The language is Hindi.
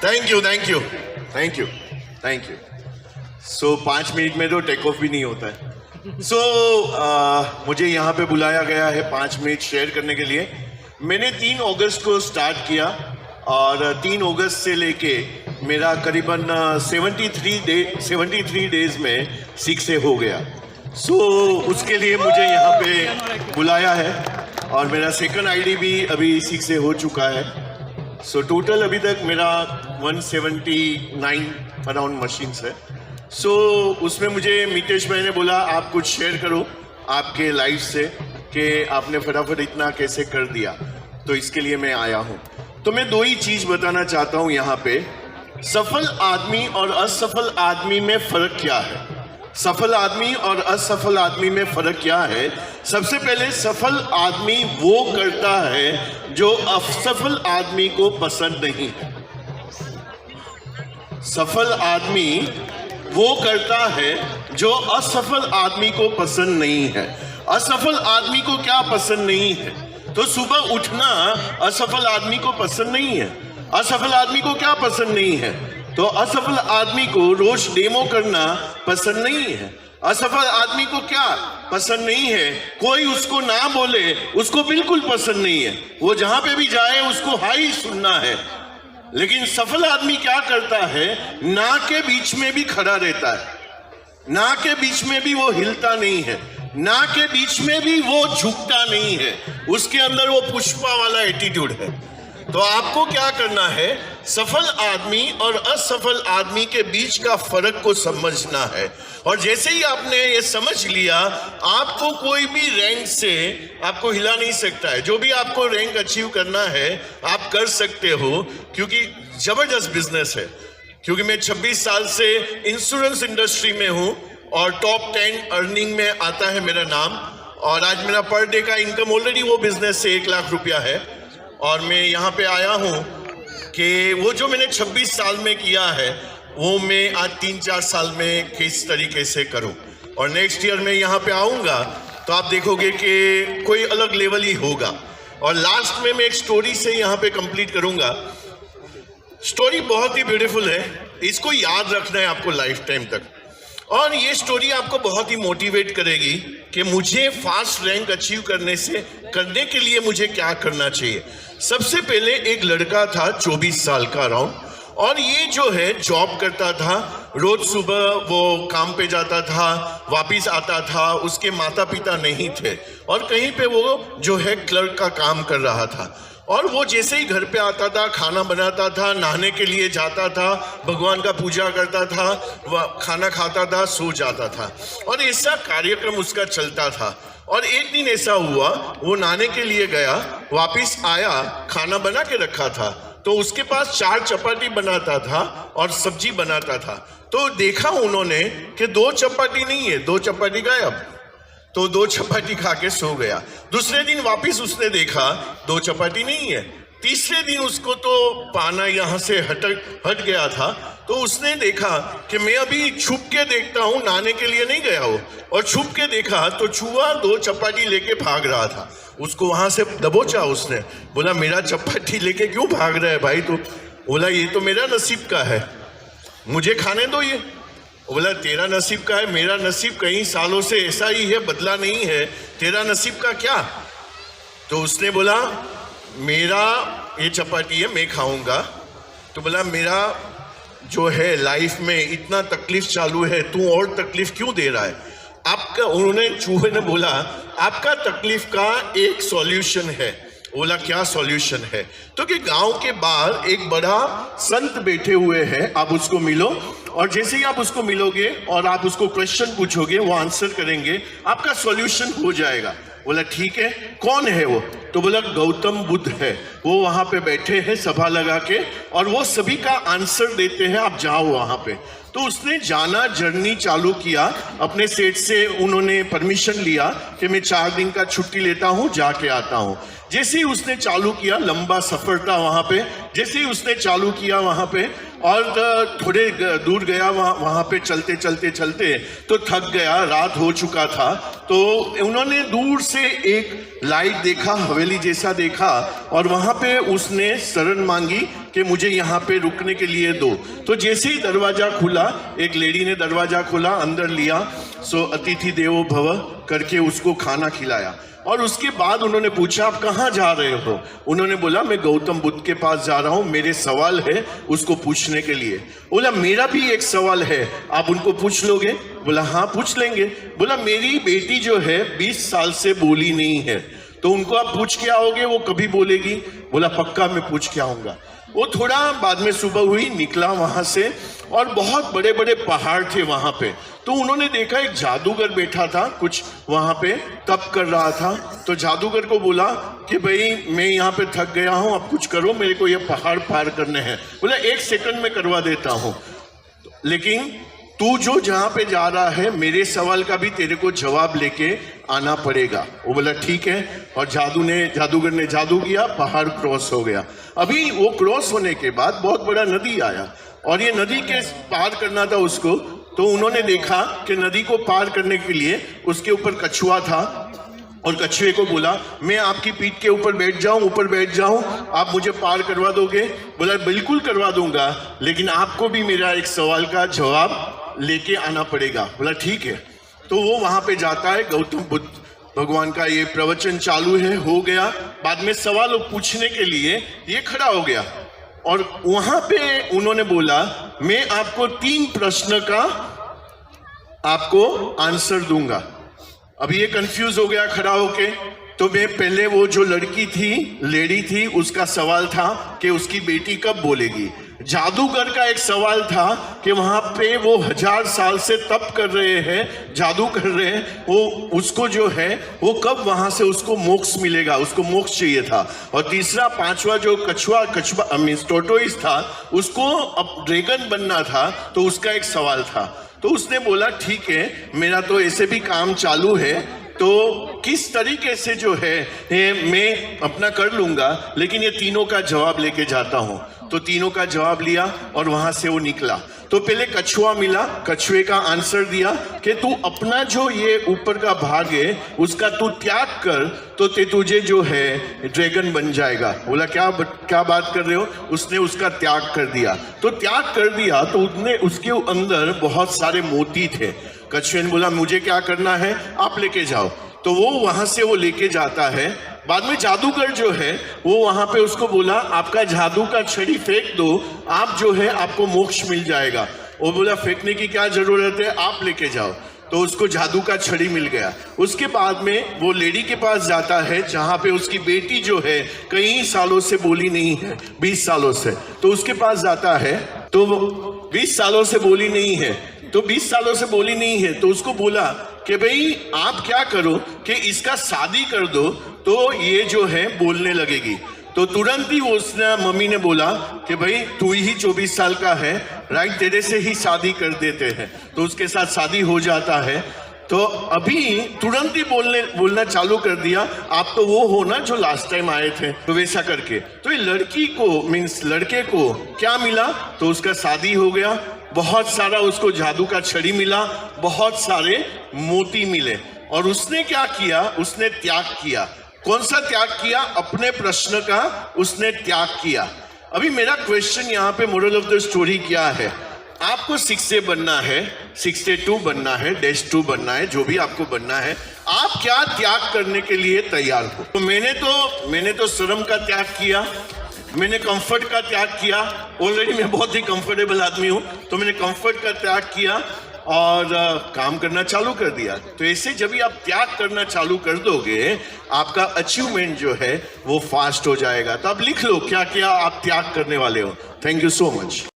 Thank you thank you thank you thank you. So 5 minute में तो टेक ऑफ भी नहीं होता है। मुझे यहाँ पे बुलाया गया है 5 मिनट शेयर करने के लिए। मैंने 3 अगस्त को स्टार्ट किया और 3 अगस्त से लेके मेरा करीबन 73 डेज में 6 से हो गया। उसके लिए मुझे यहाँ पे बुलाया है और मेरा सेकंड आईडी भी अभी 6 से हो चुका है। टोटल अभी तक मेरा 179 अराउंड मशीन्स है। उसमें मुझे मितेश भाई ने बोला आप कुछ शेयर करो आपके लाइफ से कि आपने फटाफट इतना कैसे कर दिया, तो इसके लिए मैं आया हूँ। तो मैं 2 ही चीज़ बताना चाहता हूँ यहाँ पे। सफल आदमी और असफल आदमी में फ़र्क क्या है? सफल आदमी और असफल आदमी में फ़र्क क्या है? सबसे पहले सफल आदमी वो करता है जो असफल आदमी को पसंद नहीं है। सफल आदमी वो करता है जो असफल आदमी को पसंद नहीं है। असफल आदमी को क्या पसंद नहीं है? तो सुबह उठना असफल आदमी को पसंद नहीं है। असफल आदमी को क्या पसंद नहीं है? तो असफल आदमी को रोज डेमो करना पसंद नहीं है। असफल आदमी को क्या पसंद नहीं है? कोई उसको ना बोले उसको बिल्कुल पसंद नहीं है। वो जहां पे भी जाए उसको हाई सुनना है। लेकिन सफल आदमी क्या करता है? ना के बीच में भी खड़ा रहता है, ना के बीच में भी वो हिलता नहीं है, ना के बीच में भी वो झुकता नहीं है। उसके अंदर वो पुष्पा वाला एटीट्यूड है। तो आपको क्या करना है? सफल आदमी और असफल आदमी के बीच का फर्क को समझना है। और जैसे ही आपने ये समझ लिया, आपको कोई भी रैंक से आपको हिला नहीं सकता है। जो भी आपको रैंक अचीव करना है आप कर सकते हो, क्योंकि जबरदस्त बिजनेस है। क्योंकि मैं 26 साल से इंश्योरेंस इंडस्ट्री में हूँ और टॉप 10 अर्निंग में आता है मेरा नाम। और आज मेरा पर डे का इनकम ऑलरेडी वो बिजनेस से 1 लाख रुपया है। और मैं यहाँ पे आया हूँ कि वो जो मैंने 26 साल में किया है वो मैं आज 3-4 साल में किस तरीके से करूँ। और नेक्स्ट ईयर में यहाँ पे आऊँगा तो आप देखोगे कि कोई अलग लेवल ही होगा। और लास्ट में मैं एक स्टोरी से यहाँ पे कंप्लीट करूँगा। स्टोरी बहुत ही ब्यूटीफुल है, इसको याद रखना है आपको लाइफ टाइम तक। और ये स्टोरी आपको बहुत ही मोटिवेट करेगी कि मुझे फास्ट रैंक अचीव करने के लिए मुझे क्या करना चाहिए। सबसे पहले एक लड़का था 24 साल का अराउंड, और ये जो है जॉब करता था। रोज सुबह वो काम पे जाता था, वापिस आता था। उसके माता पिता नहीं थे और कहीं पे वो जो है क्लर्क का काम कर रहा था। और वो जैसे ही घर पे आता था, खाना बनाता था, नहाने के लिए जाता था, भगवान का पूजा करता था, वह खाना खाता था, सो जाता था। और ऐसा कार्यक्रम उसका चलता था। और एक दिन ऐसा हुआ, वो नहाने के लिए गया, वापिस आया, खाना बना के रखा था, तो उसके पास 4 चपाती बनाता था और सब्जी बनाता था। तो देखा उन्होंने कि 2 चपाती नहीं है, 2 चपाती गायब। तो 2 चपाती खा के सो गया। दूसरे दिन वापिस उसने देखा 2 चपाती नहीं है। तीसरे दिन उसको तो पाना यहाँ से हट गया था। तो उसने देखा कि मैं अभी छुप के देखता हूँ, नहाने के लिए नहीं गया हो। और छुप के देखा तो चूहा 2 चपाती लेके भाग रहा था। उसको वहां से दबोचा उसने, बोला मेरा चपाती लेके क्यों भाग रहा है भाई? तो बोला ये तो मेरा नसीब का है, मुझे खाने दो ये। बोला तेरा नसीब का है, मेरा नसीब कई सालों से ऐसा ही है, बदला नहीं है। तेरा नसीब का क्या? तो उसने बोला मेरा ये चपाती है, मैं खाऊंगा। तो बोला मेरा जो है लाइफ में इतना तकलीफ चालू है, तू और तकलीफ क्यों दे रहा है? आपका, उन्होंने चूहे ने बोला आपका तकलीफ का एक सॉल्यूशन है। बोला क्या सॉल्यूशन है? तो कि गांव के बाहर एक बड़ा संत बैठे हुए हैं, आप उसको मिलो। और जैसे ही आप उसको मिलोगे और आप उसको क्वेश्चन पूछोगे, वो आंसर करेंगे, आपका सॉल्यूशन हो जाएगा। बोला ठीक है, कौन है वो? तो बोला गौतम बुद्ध है, वो वहां पे बैठे हैं सभा लगा के और वो सभी का आंसर देते हैं, आप जाओ वहां पे। तो उसने जाना, जर्नी चालू किया। अपने सेठ से उन्होंने परमिशन लिया कि मैं 4 दिन का छुट्टी लेता हूँ, जाके आता हूँ। जैसे ही उसने चालू किया, लंबा सफर था वहां पे, जैसे ही उसने चालू किया वहां पे और थोड़े दूर गया, वहां पे चलते चलते चलते तो थक गया, रात हो चुका था। तो उन्होंने दूर से एक लाइट देखा, हवेली जैसा देखा, और वहां पे उसने शरण मांगी कि मुझे यहाँ पे रुकने के लिए दो। तो जैसे ही दरवाजा खुला, एक लेडी ने दरवाजा खोला, अंदर लिया, सो अतिथि देवो भव करके उसको खाना खिलाया। और उसके बाद उन्होंने पूछा आप कहाँ जा रहे हो? उन्होंने बोला मैं गौतम बुद्ध के पास जा रहा हूँ, मेरे सवाल है उसको पूछने के लिए। बोला मेरा भी एक सवाल है, आप उनको पूछ लोगे? बोला हाँ पूछ लेंगे। बोला मेरी बेटी जो है 20 साल से बोली नहीं है, तो उनको आप पूछ के आओगे, वो कभी बोलेगी? बोला पक्का मैं पूछ के आऊंगा। वो थोड़ा बाद में सुबह हुई, निकला वहां से, और बहुत बड़े बड़े पहाड़ थे वहां पे। तो उन्होंने देखा एक जादूगर बैठा था, कुछ वहां पे तप कर रहा था। तो जादूगर को बोला कि भाई मैं यहाँ पे थक गया हूँ, आप कुछ करो, मेरे को ये पहाड़ पार करने हैं। बोला 1 सेकंड में करवा देता हूँ, लेकिन तू जो जहां पे जा रहा है मेरे सवाल का भी तेरे को जवाब लेके आना पड़ेगा। वो बोला ठीक है, और जादूगर ने जादू किया, पहाड़ क्रॉस हो गया। अभी वो क्रॉस होने के बाद बहुत बड़ा नदी आया, और ये नदी के पार करना था उसको। तो उन्होंने देखा कि नदी को पार करने के लिए उसके ऊपर कछुआ था, और कछुए को बोला मैं आपकी पीठ के ऊपर बैठ जाऊं, आप मुझे पार करवा दोगे? बोला बिल्कुल करवा दूंगा, लेकिन आपको भी मेरा एक सवाल का जवाब लेके आना पड़ेगा। बोला ठीक है। तो वो वहां पे जाता है, गौतम बुद्ध भगवान का ये प्रवचन चालू है, हो गया। बाद में सवाल पूछने के लिए ये खड़ा हो गया, और वहां पे उन्होंने बोला मैं आपको 3 प्रश्न का आपको आंसर दूंगा। अभी ये कंफ्यूज हो गया खड़ा होके। तो मैं पहले वो जो लड़की थी, लेडी थी, उसका सवाल था कि उसकी बेटी कब बोलेगी। जादूगर का एक सवाल था कि वहां पे वो 1000 साल से तप कर रहे हैं, जादू कर रहे हैं, वो उसको जो है वो कब वहां से उसको मोक्ष मिलेगा, उसको मोक्ष चाहिए था। और तीसरा 5वां जो कछुआ मीन्स टोटोइस था, उसको अब ड्रैगन बनना था, तो उसका एक सवाल था। तो उसने बोला ठीक है, मेरा तो ऐसे भी काम चालू है, तो किस तरीके से जो है मैं अपना कर लूंगा, लेकिन ये तीनों का जवाब लेके जाता हूं। तो तीनों का जवाब लिया और वहां से वो निकला। तो पहले कछुआ मिला, कछुए का आंसर दिया कि तू अपना जो ये ऊपर का भाग है उसका तू त्याग कर, तो तुझे जो है ड्रैगन बन जाएगा। बोला क्या बात कर रहे हो? उसने उसका त्याग कर दिया। तो त्याग कर दिया तो उसके अंदर बहुत सारे मोती थे। कछुए ने बोला मुझे क्या करना है, आप लेके जाओ। तो वो वहां से वो लेके जाता है। बाद में जादूगर जो है वो वहां पे उसको बोला आपका जादू का छड़ी फेंक दो, आप जो है आपको मोक्ष मिल जाएगा। वो बोला फेंकने की क्या जरूरत है, आप लेके जाओ। तो उसको जादू का छड़ी मिल गया। उसके बाद में वो लेडी के पास जाता है जहां पे उसकी बेटी जो है कई सालों से बोली नहीं है, 20 सालों से। तो उसके पास जाता है, तो 20 सालों से बोली नहीं है, तो 20 सालों से बोली नहीं है, तो उसको बोला कि भाई आप क्या करो कि इसका शादी कर दो, तो ये जो है बोलने लगेगी। तो तुरंत ही उसने मम्मी ने बोला कि भाई तू ही 24 साल का है, राइट, तेरे से ही शादी कर देते हैं। तो उसके साथ शादी हो जाता है। तो अभी तुरंत ही बोलना चालू कर दिया, आप तो वो हो ना जो लास्ट टाइम आए थे, तो वैसा करके। तो ये लड़की को मीन्स लड़के को क्या मिला, तो उसका शादी हो गया, बहुत सारा उसको जादू का छड़ी मिला, बहुत सारे मोती मिले। और उसने क्या किया, उसने त्याग किया। कौन सा त्याग किया? अपने प्रश्न का उसने त्याग किया। अभी मेरा क्वेश्चन यहाँ पे मोरल ऑफ द स्टोरी क्या है? आपको 6A बनना है, 6A2 बनना है, -2 बनना है, जो भी आपको बनना है, आप क्या त्याग करने के लिए तैयार हो? तो मैंने तो शर्म का त्याग किया, मैंने कंफर्ट का त्याग किया। ऑलरेडी मैं बहुत ही कंफर्टेबल आदमी हूं, तो मैंने कंफर्ट का त्याग किया और काम करना चालू कर दिया। तो ऐसे जब भी आप त्याग करना चालू कर दोगे, आपका अचीवमेंट जो है वो फास्ट हो जाएगा। तो आप लिख लो क्या क्या आप त्याग करने वाले हो। Thank you so much.